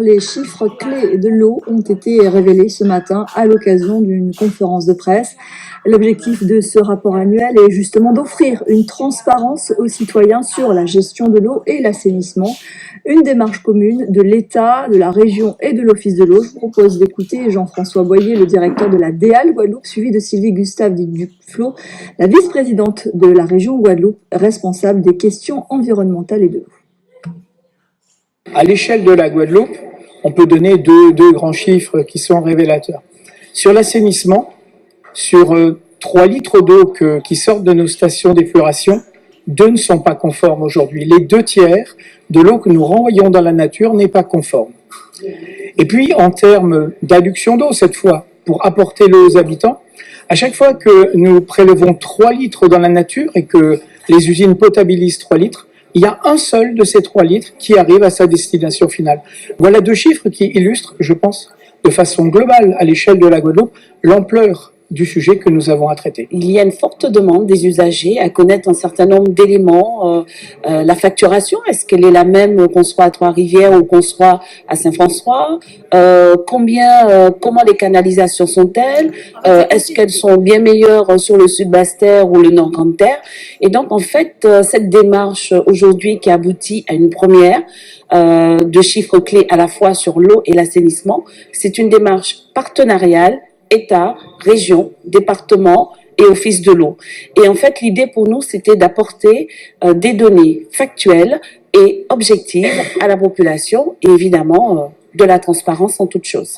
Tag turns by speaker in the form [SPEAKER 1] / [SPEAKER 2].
[SPEAKER 1] Les chiffres clés de l'eau ont été révélés ce matin à l'occasion d'une conférence de presse. L'objectif de ce rapport annuel est justement d'offrir une transparence aux citoyens sur la gestion de l'eau et l'assainissement. Une démarche commune de l'État, de la région et de l'Office de l'eau. Je vous propose d'écouter Jean-François Boyer, le directeur de la DEAL Guadeloupe, suivi de Sylvie Gustave Duflo, la vice-présidente de la région Guadeloupe, responsable des questions environnementales et de l'eau.
[SPEAKER 2] À l'échelle de la Guadeloupe, on peut donner deux grands chiffres qui sont révélateurs. Sur l'assainissement, sur 3 litres d'eau qui sortent de nos stations d'épuration, 2 ne sont pas conformes aujourd'hui. Les 2 tiers de l'eau que nous renvoyons dans la nature n'est pas conforme. Et puis, en termes d'adduction d'eau, cette fois, pour apporter l'eau aux habitants, à chaque fois que nous prélevons 3 litres dans la nature et que les usines potabilisent 3 litres, il y a un seul de ces 3 litres qui arrive à sa destination finale. Voilà 2 chiffres qui illustrent, je pense, de façon globale, à l'échelle de la Guadeloupe, l'ampleur du sujet que nous avons à traiter.
[SPEAKER 3] Il y a une forte demande des usagers à connaître un certain nombre d'éléments. La facturation, est-ce qu'elle est la même qu'on soit à Trois-Rivières ou qu'on soit à Saint-François? Comment les canalisations sont-elles? Est-ce qu'elles sont bien meilleures sur le Sud-Basse-Terre ou le Nord-Grande-Terre? Et donc, en fait, cette démarche aujourd'hui qui aboutit à une première de chiffres clés à la fois sur l'eau et l'assainissement, c'est une démarche partenariale État, région, département et office de l'eau. Et en fait, l'idée pour nous, c'était d'apporter des données factuelles et objectives à la population et évidemment de la transparence en toute chose.